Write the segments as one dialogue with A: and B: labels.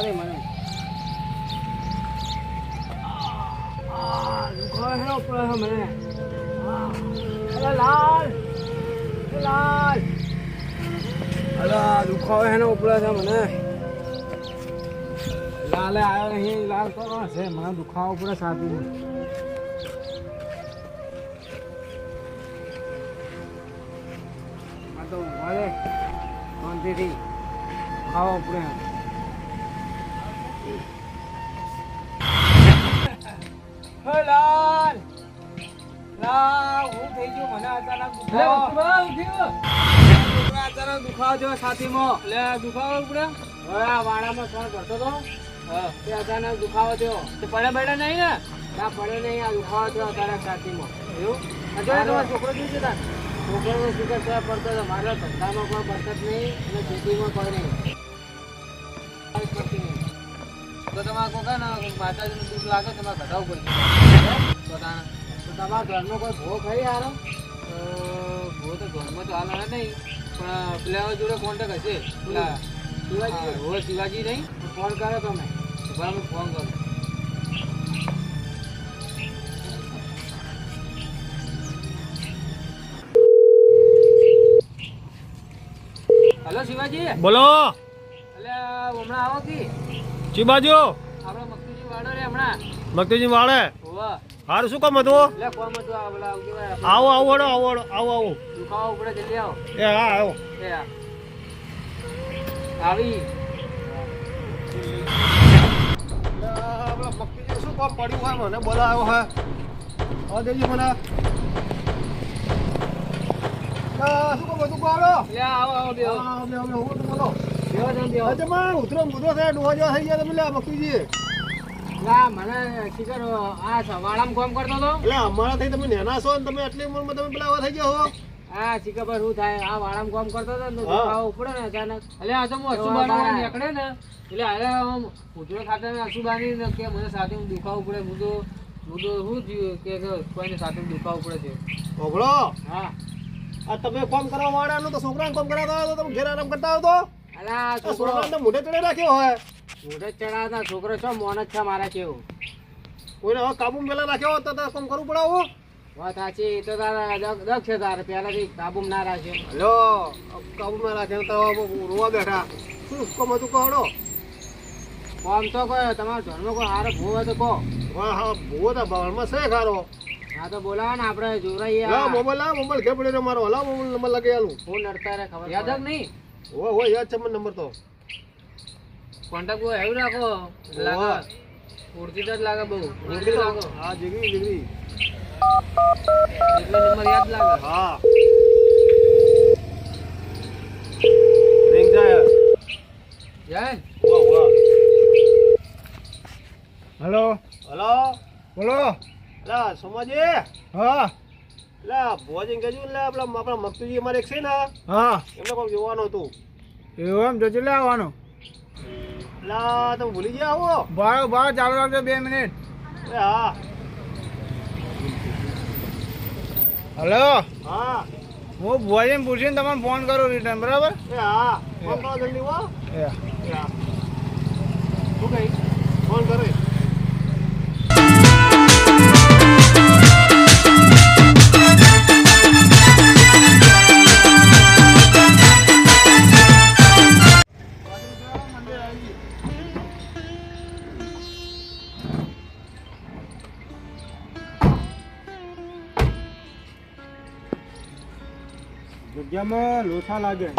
A: દે મને દુખાવે હેલો ઉપર મને અરે લાલ લાલ અલા દુખાવે હેનો ઉપર છે મને લાલે આવ્યો નહીં લાલ કોણ છે મને દુખાવો પડે સાથી આ તો મળે શાંતિથી ખાવા પડે લાલ લાલ હું થઈ ગયું મને અચાનક દુખાવો જો છાતીમાં લે દુખાવો પડે હવે આ વાડામાં સણ કરતો તો તે અચાનક દુખાવો થયો તે પડે બેડે નહીં ને ના પડે નહીં આ દુખાવો થયો અચાનક છાતીમાં એવું તમારો છોકરો શું છે તાર છોકરાનો સુગર છે પડતો હતો મારા ધંધામાં કોઈ બરકત નહીં અને ખેતીમાં કોઈ નહીં તો તમારે કોઈ ને માતાજીનું દુઃખ લાગે તમારે ઘટાડવું પડશે તો તમારા ઘરનો કોઈ ભો ખરી હારો ભો તો ઘરમાં તો હાલ નહીં પણ પેલા જોડે કોન્ટેક હશે પેલા શિવાજી શિવાજી નહીં ફોન કરો તમે બરાબર ફોન કરો હેલો શિવાજી
B: બોલો
A: એટલે હમણાં આવો કે
B: ચી બાજુ
A: આપણે મકતુજી વાડો રે હમણાં
B: મકતુજી વાળે
A: હોવા
B: હારું શું કામ હતું
A: એટલે કોમ હતું આ પેલા
B: આવો આવો હડો આવો આવો
A: દુખાવો પડે જલ્દી આવો
B: એ હા આવો
A: એ હા આવી
B: મકતુજી શું કામ પડ્યું હોય મને બોલાવ્યો હે હા દેજી મને શું કામ બધું પાડો
A: લે આવો આવો બેહો
B: હું બોલો
A: બેહો જમ બેહો
B: અરે માં ઉતરો મુદો છે ડોહો જો થઈ ગયા તમે લે મકતુજી
A: ના મને શિખર આ સવાળામાં કામ કરતો તો
B: એટલે અમારા થઈ તમે નેના છો ને તમે આટલી ઉંમરમાં તમે પેલા થઈ ગયા હો
A: હા શિખર પર શું થાય આ વાળામાં કામ કરતો તો ને દુખાવો પડે ને અચાનક એટલે આ તો હું અસુબાની નીકળે ને એટલે હવે ઉજળો ખાતે અસુબાની ને કે મને સાથે દુખાવો પડે મુદો શું થયું કે કોઈને સાથે દુખાવો પડે છે
B: ઓગળો
A: હા
B: આ તમે કામ કરવા વાળાનું તો છોકરાને કામ કરાવતા હોય તો તમે ઘેર આરામ કરતા આવતો
A: અલા
B: છોકરાને તો મોઢે ચડે રાખ્યો હોય
A: મોઢે ચડાવતા છોકરો છો મોન જ છે મારા કેવું
B: કોઈને હવે કાબુ મેલા રાખ્યો હોત તો કામ કરવું પડે આવું
A: વાત સાચી તો તારા દક્ષ છે તારે પહેલાથી કાબુ ના રાખે
B: લો કાબુ મેં રાખ્યો તો રોવા બેઠા શું કામ હતું કહો
A: કોમ તો કહો તમારો ધર્મ કોઈ હારો ભૂ હોય તો કહો
B: હા હા બહુ તો ભાવમાં છે ખારો
A: હા તો બોલાવો ને આપણે જોરાઈએ
B: મોબાઈલ ઘે પડ્યો મારો હલા મોબાઈલ નંબર લગાવી આલું
A: ફોન નડતા રે ખબર યાદ જ નહીં
B: હો યાદ છે મને નંબર તો
A: કોન્ટેક્ટ બહુ એવું રાખો લાગે ઓળખી જ લાગે બહુ જીગરી લાગો
B: હા જીગરી
A: એટલે નંબર યાદ લાગે
B: હા રિંગ જાય
A: જાય
B: વાહ
C: હેલો
B: હલો
C: બોલો
B: લા સોમાજી
C: હા
B: લા ભોજન કહેજો એટલે આપણા મકતુજી અમારે એક છે ને
C: હા
B: એમને કોઈ જોવાનું હતું
C: એવું એમ જજો લે આવવાનું
B: લા તમે ભૂલી ગયા આવો
C: ભાડો ચાલુ રાખજો 2 મિનિટ
B: એ હા
C: હલો
B: હા
C: હું ભોજન પૂછીને તમને ફોન કરું રિટર્ન બરાબર
B: એ હા ફોન કરો જલ્દી હો
C: એ
B: એ હા શું કહી ફોન કરે
C: જગ્યામાં લોસા લાગે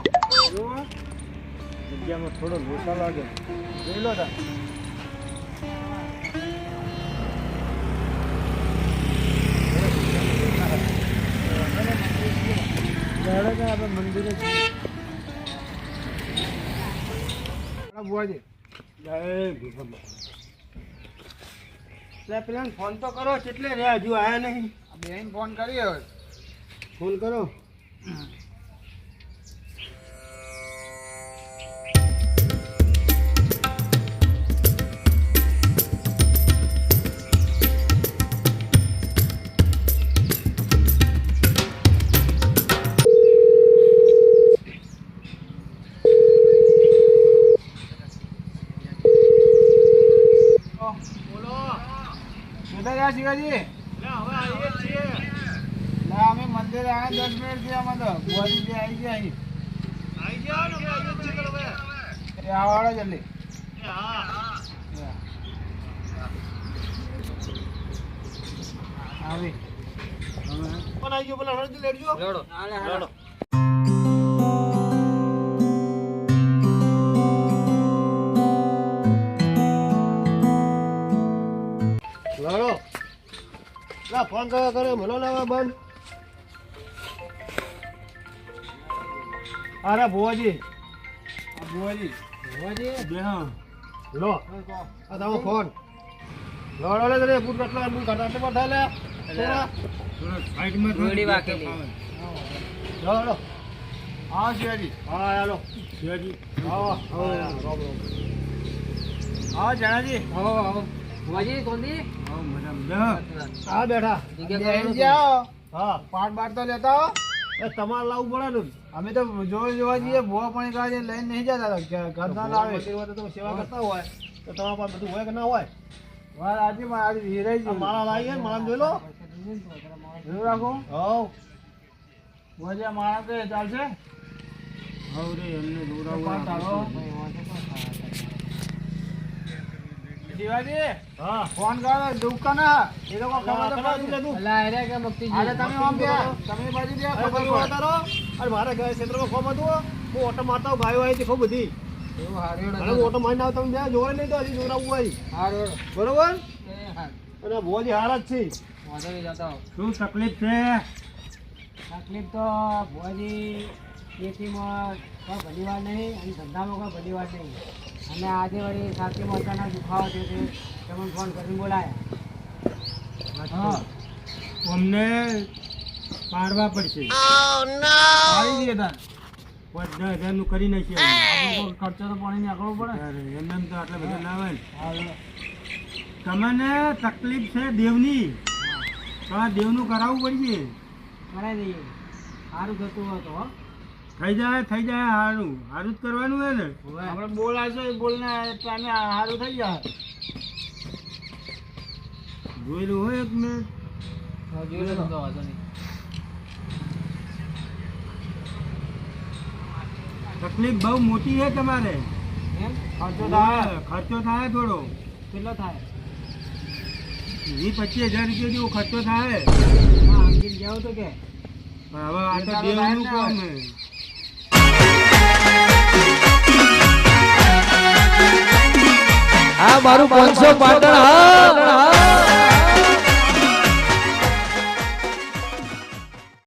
C: જગ્યામાં થોડો લોસા લાગે જોઈ લો તા આપણે મંદિરે બુઆજી જય ભગવાન એટલે પેલા ફોન તો કરો કેટલે રહ્યા હજુ આયા નહીં બેન ફોન કરી હવે ફોન કરો મંદિર આ 10 મિનિટ થી આમાં તો બોરી બે આવી ગયા અહીં.
B: આઈ જાઓ ને ભાઈ જે કરો બે
C: એ આવાળો જલ્દી.
B: હા
C: આવી
B: પણ આઈ ગયો પેલા હળદી લેડજો
A: લડો
B: લડો લડો લા ફોન કરે મને લાવા બંધ
C: અરે ભુવાજી આ ભુવાજી બે હા
B: લો આ તારો ફોન લડો લે રે પૂર કટલા પૂર કટાટે પઠા લે
C: થોડા સાઈડમાં
A: ગોળી વાકેલી.
B: લડો
C: હા શિવાજી
B: હા હાલો
C: શિવાજી
B: આવો આવો રોમ રોમ
C: હા જણાજી
A: આવો આવો ભુવાજી કોંદી
C: હા મજા
B: આ બેઠા
C: બેસી જાઓ
B: હા
C: પાટ બાટ તો લેતા હો.
B: એ તમારે લાવવું પડે ને
C: અમે તો જોવા જઈએ ભૂવા પાણી કાઢે લઈને નહીં જતા ઘર ના લાવે
B: મંદિર હોય તો તમે સેવા કરતા હોય તો તમારા પાસે બધું હોય કે ના હોય
C: વાત આજે આજે હિરાઈ
B: આ
C: ગયું
B: માળા લાવીએ માળા જોઈ લો
C: એવું રાખો
B: હવ
C: ભુવાજી આ માણસ કે ચાલશે
B: હવ રે એમને
C: પાટ હાલો. શિવાજી
B: હા
C: ફોન કરો દુકાન એ લોકો ખબર તો પડી.
A: અલા અરે કે મક્તિજી
C: આજે તમે આમ ગયા તમે બાજુ ગયા ખબર પડે.
B: તારો અરે મારે ઘરે ક્ષેત્રમાં ખોમ હતું હું ઓટો મારતા હોઉં, ગાયો આવી હતી ખૂબ બધી
A: એવું હારું
B: અને હું ઓટો મારીને આવતા તમે જોવા નહીં તો હજી જોરાવું હોય
A: હારું
B: બરોબર
A: એ હાર
B: અને ભોજી હાર જ છે
A: વાંધો નહીં જતા હો.
C: શું તકલીફ છે
A: તકલીફ તો ભુવાજી ખેતીમાં કોઈ ભલી વાર નહીં અને ધંધામાં કોઈ ભલી વાર નહીં અને આજે વળી સાચી માતાના દુખાવો થયો છે તમને ફોન કરીને બોલાયા.
C: હા અમને પાડવા પડશે પાડી દઈએ તાર 10,000 નું કરી નાખીએ આપણે કોઈ ખર્ચો તો પાણી નાખવો પડે એમને એમ તો આટલા બધા ના આવે ને. તમને તકલીફ છે દેવની તમારે દેવનું કરાવવું પડશે
A: કરાવી દઈએ સારું થતું હોય તો હો.
C: થઈ જાય સારું સારું જ કરવાનું હોય ને
A: હવે
C: આપણે બોલાશો એ બોલને ટાઈમે સારું થઈ જાય જોયેલું હોય એક મિનિટ
A: જોઈ લો તો વાંધો નહીં.
C: તકલીફ બહુ મોટી છે તમારે
A: એમ
C: ખર્ચો થાય થોડો
A: કેટલો થાય?
C: 20-25 હજાર રૂપિયા જેવો ખર્ચો થાય
A: હા સમજીને જાઓ તો કે
C: પણ હવે આ તો દેવનું કામ છે.
A: આ મારું 500 પાટણ હા